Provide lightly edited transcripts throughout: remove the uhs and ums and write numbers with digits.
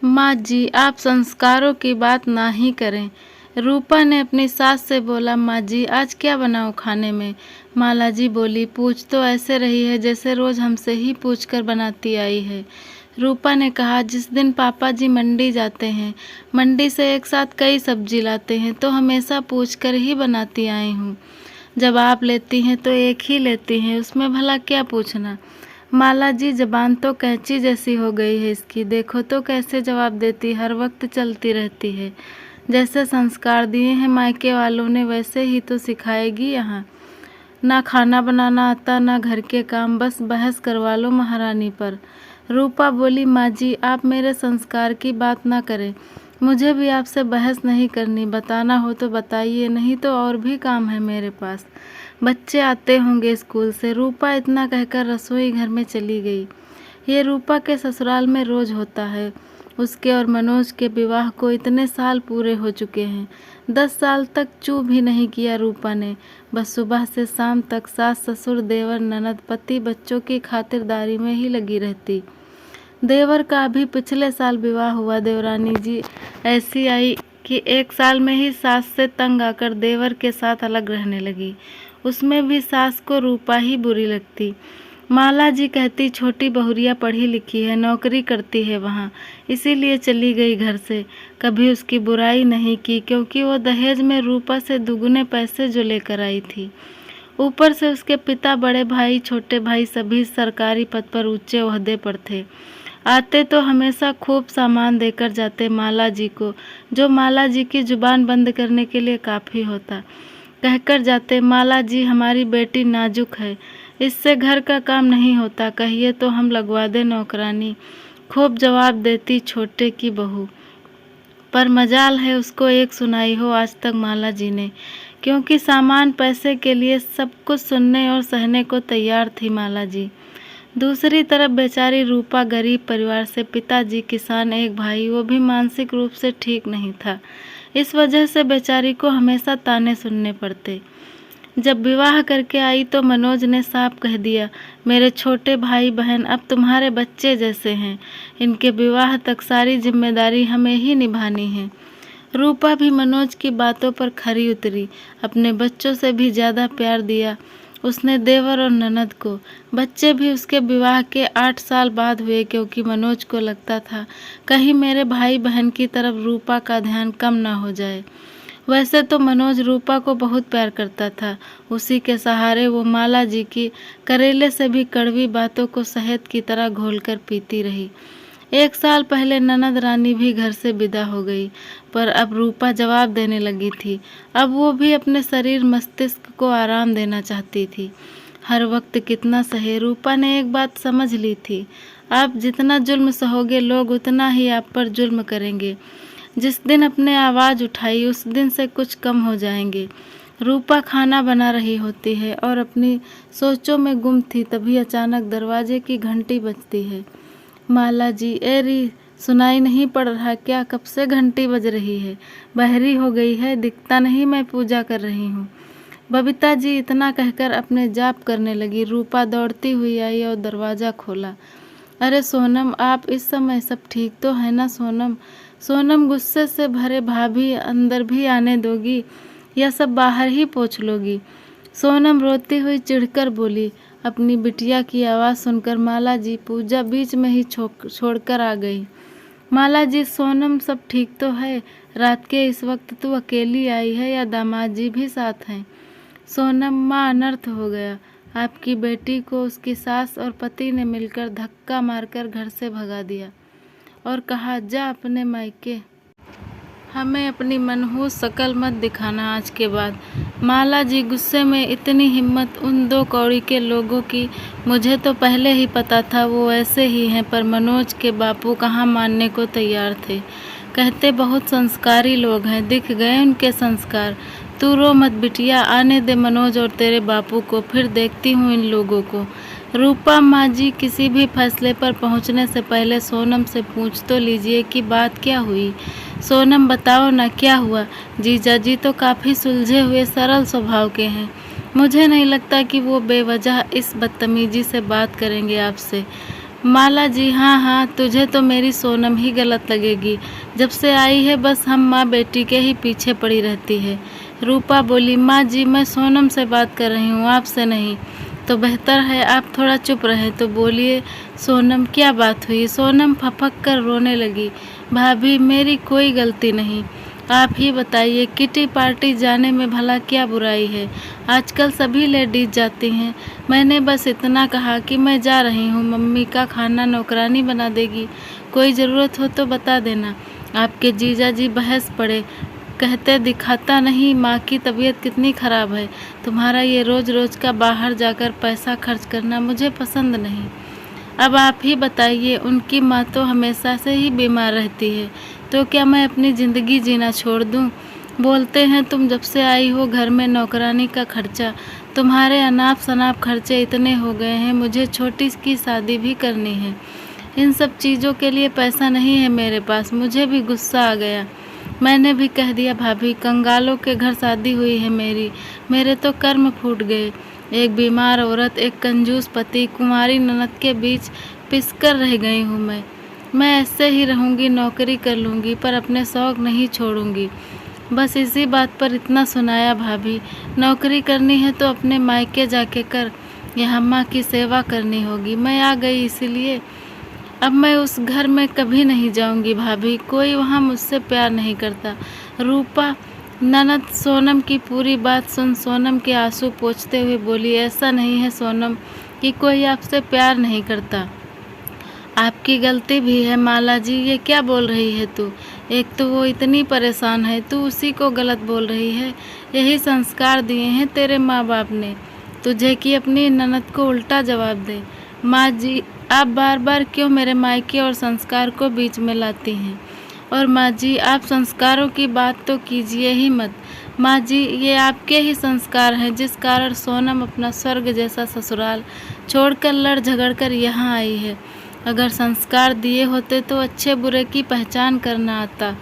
माँ जी, आप संस्कारों की बात ना ही करें। रूपा ने अपनी सास से बोला, माँ जी आज क्या बनाऊँ खाने में? माला जी बोली, पूछ तो ऐसे रही है जैसे रोज हमसे ही पूछ कर बनाती आई है। रूपा ने कहा, जिस दिन पापा जी मंडी जाते हैं, मंडी से एक साथ कई सब्जी लाते हैं तो हमेशा पूछ कर ही बनाती आई हूँ। जब आप लेती हैं तो एक ही लेती हैं, उसमें भला क्या पूछना। माला जी, जबान तो कैंची जैसी हो गई है इसकी, देखो तो कैसे जवाब देती, हर वक्त चलती रहती है। जैसे संस्कार दिए हैं मायके वालों ने वैसे ही तो सिखाएगी यहाँ। ना खाना बनाना आता ना घर के काम, बस बहस करवा लो महारानी पर। रूपा बोली, माँ जी आप मेरे संस्कार की बात ना करें, मुझे भी आपसे बहस नहीं करनी, बताना हो तो बताइए, नहीं तो और भी काम है मेरे पास। बच्चे आते होंगे स्कूल से। रूपा इतना कहकर रसोई घर में चली गई। ये रूपा के ससुराल में रोज होता है। उसके और मनोज के विवाह को इतने साल पूरे हो चुके हैं। 10 साल तक चू भी नहीं किया रूपा ने। बस सुबह से शाम तक सास ससुर देवर ननद पति बच्चों की खातिरदारी में ही लगी रहती। देवर का भी पिछले साल विवाह हुआ। देवरानी जी ऐसी आई कि 1 साल में ही सास से तंग आकर देवर के साथ अलग रहने लगी। उसमें भी सास को रूपा ही बुरी लगती। माला जी कहती, छोटी बहुरिया पढ़ी लिखी है, नौकरी करती है वहाँ, इसीलिए चली गई घर से। कभी उसकी बुराई नहीं की, क्योंकि वो दहेज में रूपा से दुगने पैसे जो लेकर आई थी। ऊपर से उसके पिता, बड़े भाई, छोटे भाई सभी सरकारी पद पर ऊंचे ओहदे पर थे। आते तो हमेशा खूब सामान देकर जाते माला जी को, जो माला जी की जुबान बंद करने के लिए काफ़ी होता। कहकर जाते, माला जी हमारी बेटी नाजुक है, इससे घर का काम नहीं होता, कहिए तो हम लगवा दें नौकरानी। खूब जवाब देती छोटे की बहू। पर मजाल है उसको एक सुनाई हो आज तक माला जी ने, क्योंकि सामान पैसे के लिए सब कुछ सुनने और सहने को तैयार थी माला जी। दूसरी तरफ बेचारी रूपा गरीब परिवार से, पिताजी किसान, एक भाई, वो भी मानसिक रूप से ठीक नहीं था। इस वजह से बेचारी को हमेशा ताने सुनने पड़ते। जब विवाह करके आई तो मनोज ने साफ कह दिया, मेरे छोटे भाई बहन अब तुम्हारे बच्चे जैसे हैं, इनके विवाह तक सारी जिम्मेदारी हमें ही निभानी है। रूपा भी मनोज की बातों पर खरी उतरी, अपने बच्चों से भी ज़्यादा प्यार दिया उसने देवर और ननद को। बच्चे भी उसके विवाह के 8 साल बाद हुए, क्योंकि मनोज को लगता था कहीं मेरे भाई बहन की तरफ रूपा का ध्यान कम ना हो जाए। वैसे तो मनोज रूपा को बहुत प्यार करता था। उसी के सहारे वो माला जी की करेले से भी कड़वी बातों को शहद की तरह घोलकर पीती रही। 1 साल पहले ननद रानी भी घर से विदा हो गई, पर अब रूपा जवाब देने लगी थी। अब वो भी अपने शरीर मस्तिष्क को आराम देना चाहती थी। हर वक्त कितना सहे, रूपा ने एक बात समझ ली थी, आप जितना जुल्म सहोगे लोग उतना ही आप पर जुल्म करेंगे। जिस दिन अपने आवाज़ उठाई उस दिन से कुछ कम हो जाएंगे। रूपा खाना बना रही होती है और अपनी सोचों में गुम थी, तभी अचानक दरवाजे की घंटी बजती है। माला जी, एरी सुनाई नहीं पड़ रहा क्या? कब से घंटी बज रही है? बहरी हो गई है, दिखता नहीं मैं पूजा कर रही हूँ। बबीता जी इतना कहकर अपने जाप करने लगी। रूपा दौड़ती हुई आई और दरवाज़ा खोला। अरे सोनम, आप इस समय सब ठीक तो है ना सोनम? सोनम गुस्से से भरे, भाभी अंदर भी आने दोगी या सब बाहर ही पोंछ लोगी? सोनम रोती हुई चिढ़कर बोली। अपनी बिटिया की आवाज़ सुनकर माला जी पूजा बीच में ही छोड़कर आ गई। माला जी, सोनम सब ठीक तो है? रात के इस वक्त तू अकेली आई है या दामाद जी भी साथ हैं? सोनम, माँ अनर्थ हो गया। आपकी बेटी को उसकी सास और पति ने मिलकर धक्का मारकर घर से भगा दिया और कहा, जा अपने मायके, हमें अपनी मनहूस शकल मत दिखाना आज के बाद। माला जी गुस्से में, इतनी हिम्मत उन 2 कौड़ी के लोगों की, मुझे तो पहले ही पता था वो ऐसे ही हैं। पर मनोज के बापू कहाँ मानने को तैयार थे। कहते बहुत संस्कारी लोग हैं, दिख गए उनके संस्कार। तू रो मत बिटिया, आने दे मनोज और तेरे बापू को, फिर देखती हूँ इन लोगों को। रूपा, माँ जी किसी भी फैसले पर पहुँचने से पहले सोनम से पूछ तो लीजिए कि बात क्या हुई। सोनम बताओ ना क्या हुआ? जीजा जी तो काफ़ी सुलझे हुए सरल स्वभाव के हैं, मुझे नहीं लगता कि वो बेवजह इस बदतमीजी से बात करेंगे आपसे। माला जी, हाँ हाँ, तुझे तो मेरी सोनम ही गलत लगेगी। जब से आई है बस हम माँ बेटी के ही पीछे पड़ी रहती है। रूपा बोली, माँ जी मैं सोनम से बात कर रही हूँ, आपसे नहीं। तो बेहतर है आप थोड़ा चुप रहे। तो बोलिए सोनम, क्या बात हुई? सोनम फपक कर रोने लगी। भाभी मेरी कोई गलती नहीं, आप ही बताइए, किटी पार्टी जाने में भला क्या बुराई है? आजकल सभी लेडीज जाती हैं। मैंने बस इतना कहा कि मैं जा रही हूँ, मम्मी का खाना नौकरानी बना देगी, कोई ज़रूरत हो तो बता देना। आपके जीजा जी बहस पड़े, कहते दिखाता नहीं माँ की तबीयत कितनी ख़राब है। तुम्हारा ये रोज़ रोज़ का बाहर जाकर पैसा खर्च करना मुझे पसंद नहीं। अब आप ही बताइए, उनकी माँ तो हमेशा से ही बीमार रहती है, तो क्या मैं अपनी ज़िंदगी जीना छोड़ दूँ? बोलते हैं तुम जब से आई हो घर में नौकरानी का खर्चा, तुम्हारे अनाप शनाप खर्चे इतने हो गए हैं, मुझे छोटी की शादी भी करनी है। इन सब चीज़ों के लिए पैसा नहीं है मेरे पास। मुझे भी गुस्सा आ गया। मैंने भी कह दिया, भाभी कंगालों के घर शादी हुई है मेरी, मेरे तो कर्म फूट गए। एक बीमार औरत, एक कंजूस पति, कुंवारी ननद के बीच पिसकर रह गई हूँ मैं ऐसे ही रहूँगी, नौकरी कर लूँगी पर अपने शौक़ नहीं छोड़ूँगी। बस इसी बात पर इतना सुनाया भाभी। नौकरी करनी है तो अपने मायके जाके कर, यहाँ माँ की सेवा करनी होगी। मैं आ गई इसीलिए। अब मैं उस घर में कभी नहीं जाऊंगी भाभी, कोई वहाँ मुझसे प्यार नहीं करता। रूपा ननद सोनम की पूरी बात सुन सोनम के आंसू पोंछते हुए बोली, ऐसा नहीं है सोनम कि कोई आपसे प्यार नहीं करता, आपकी गलती भी है। माला जी ये क्या बोल रही है तू? एक तो वो इतनी परेशान है, तू उसी को गलत बोल रही है। यही संस्कार दिए हैं तेरे माँ बाप ने तुझे कि अपनी ननद को उल्टा जवाब दे। माँ जी आप बार बार क्यों मेरे मायके और संस्कार को बीच में लाती हैं? और माँ जी आप संस्कारों की बात तो कीजिए ही मत। माँ जी ये आपके ही संस्कार हैं जिस कारण सोनम अपना स्वर्ग जैसा ससुराल छोड़कर लड़ झगड़ कर यहाँ आई है। अगर संस्कार दिए होते तो अच्छे बुरे की पहचान करना आता।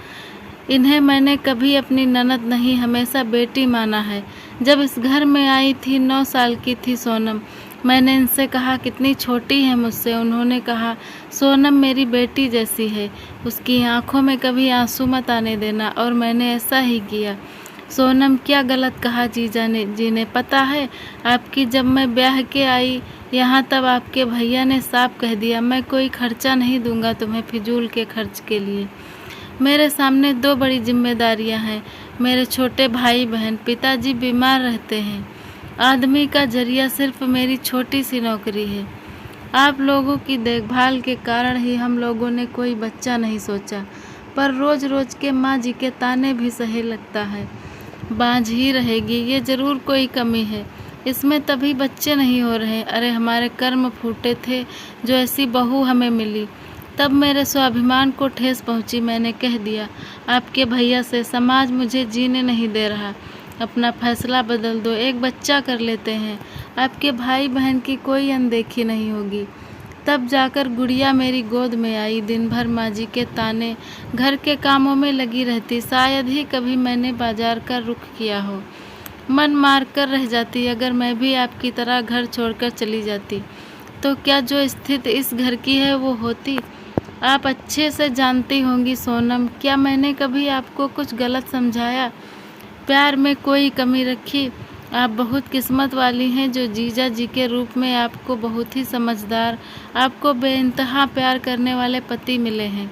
इन्हें मैंने कभी अपनी ननद नहीं, हमेशा बेटी माना है। जब इस घर में आई थी 9 साल की थी सोनम। मैंने इनसे कहा कितनी छोटी है मुझसे, उन्होंने कहा सोनम मेरी बेटी जैसी है, उसकी आंखों में कभी आंसू मत आने देना, और मैंने ऐसा ही किया। सोनम क्या गलत कहा जी ने पता है आपकी? जब मैं ब्याह के आई यहाँ तब आपके भैया ने साफ कह दिया, मैं कोई खर्चा नहीं दूंगा तुम्हें फिजूल के खर्च के लिए। मेरे सामने 2 बड़ी जिम्मेदारियां हैं, मेरे छोटे भाई बहन, पिताजी बीमार रहते हैं। आदमी का जरिया सिर्फ मेरी छोटी सी नौकरी है। आप लोगों की देखभाल के कारण ही हम लोगों ने कोई बच्चा नहीं सोचा, पर रोज रोज के माँ जी के ताने भी सही लगता है। बांझ ही रहेगी, ये ज़रूर कोई कमी है इसमें, तभी बच्चे नहीं हो रहे। अरे हमारे कर्म फूटे थे जो ऐसी बहू हमें मिली। तब मेरे स्वाभिमान को ठेस पहुंची। मैंने कह दिया आपके भैया से, समाज मुझे जीने नहीं दे रहा, अपना फैसला बदल दो, एक बच्चा कर लेते हैं, आपके भाई बहन की कोई अनदेखी नहीं होगी। तब जाकर गुड़िया मेरी गोद में आई। दिन भर माँ जी के ताने, घर के कामों में लगी रहती। शायद ही कभी मैंने बाजार का रुख किया हो। मन मार कर रह जाती अगर मैं भी आपकी तरह घर छोड़कर चली जाती, तो क्या जो स्थिति इस घर की है वो होती? आप अच्छे से जानती होंगी सोनम, क्या मैंने कभी आपको कुछ गलत समझाया, प्यार में कोई कमी रखी? आप बहुत किस्मत वाली हैं जो जीजा जी के रूप में आपको बहुत ही समझदार, आपको बेइंतहा प्यार करने वाले पति मिले हैं।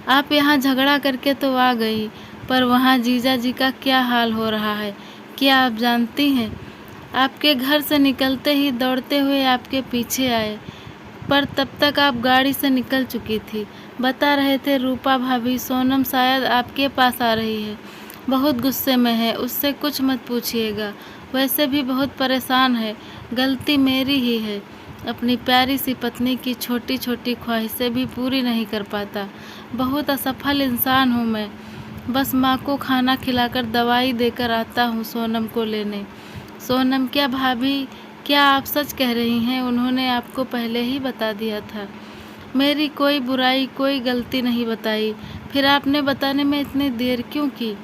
आप यहाँ झगड़ा करके तो आ गई, पर वहाँ जीजा जी का क्या हाल हो रहा है क्या आप जानती हैं? आपके घर से निकलते ही दौड़ते हुए आपके पीछे आए, पर तब तक आप गाड़ी से निकल चुकी थी। बता रहे थे रूपा भाभी, सोनम शायद आपके पास आ रही है, बहुत गुस्से में है, उससे कुछ मत पूछिएगा, वैसे भी बहुत परेशान है, गलती मेरी ही है, अपनी प्यारी सी पत्नी की छोटी छोटी ख्वाहिशें भी पूरी नहीं कर पाता, बहुत असफल इंसान हूँ मैं। बस माँ को खाना खिलाकर दवाई देकर आता हूँ सोनम को लेने। सोनम, क्या भाभी, क्या आप सच कह रही हैं? उन्होंने आपको पहले ही बता दिया था। मेरी कोई बुराई, कोई गलती नहीं बताई, फिर आपने बताने में इतनी देर क्यों की?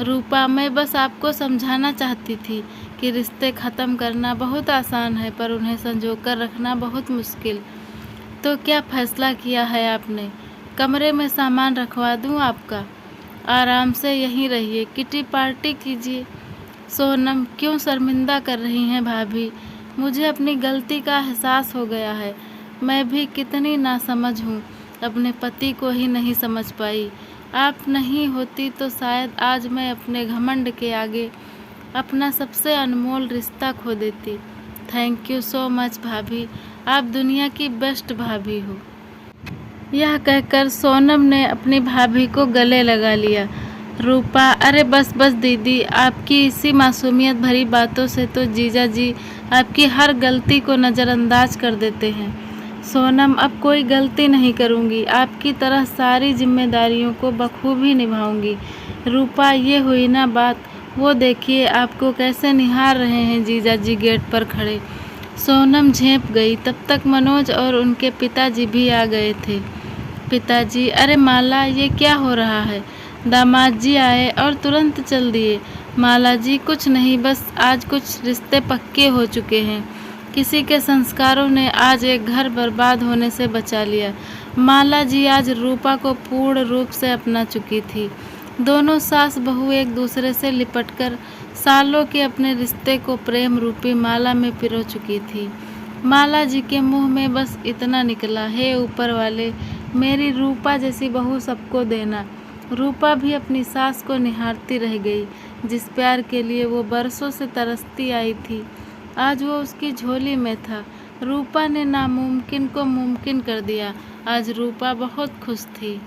रूपा, मैं बस आपको समझाना चाहती थी कि रिश्ते ख़त्म करना बहुत आसान है, पर उन्हें संजो कर रखना बहुत मुश्किल। तो क्या फैसला किया है आपने? कमरे में सामान रखवा दूँ आपका? आराम से यहीं रहिए, किटी पार्टी कीजिए। सोनम, क्यों शर्मिंदा कर रही हैं भाभी? मुझे अपनी गलती का एहसास हो गया है। मैं भी कितनी नासमझ हूँ, अपने पति को ही नहीं समझ पाई। आप नहीं होती तो शायद आज मैं अपने घमंड के आगे अपना सबसे अनमोल रिश्ता खो देती। थैंक यू सो मच भाभी, आप दुनिया की बेस्ट भाभी हो। यह कहकर सोनम ने अपनी भाभी को गले लगा लिया। रूपा, अरे बस बस दीदी, आपकी इसी मासूमियत भरी बातों से तो जीजा जी आपकी हर गलती को नज़रअंदाज कर देते हैं। सोनम, अब कोई गलती नहीं करूँगी, आपकी तरह सारी जिम्मेदारियों को बखूबी निभाऊंगी। रूपा, ये हुई ना बात, वो देखिए आपको कैसे निहार रहे हैं जीजा जी गेट पर खड़े। सोनम झेंप गई। तब तक मनोज और उनके पिताजी भी आ गए थे। पिताजी, अरे माला, ये क्या हो रहा है? दामाद जी आए और तुरंत चल दिए। माला जी, कुछ नहीं, बस आज कुछ रिश्ते पक्के हो चुके हैं। किसी के संस्कारों ने आज एक घर बर्बाद होने से बचा लिया। माला जी आज रूपा को पूर्ण रूप से अपना चुकी थी। दोनों सास बहू एक दूसरे से लिपटकर सालों के अपने रिश्ते को प्रेम रूपी माला में पिरो चुकी थी। माला जी के मुंह में बस इतना निकला, हे ऊपर वाले, मेरी रूपा जैसी बहू सबको देना। रूपा भी अपनी सास को निहारती रह गई। जिस प्यार के लिए वो बरसों से तरसती आई थी, आज वो उसकी झोली में था। रूपा ने नामुमकिन को मुमकिन कर दिया। आज रूपा बहुत खुश थी।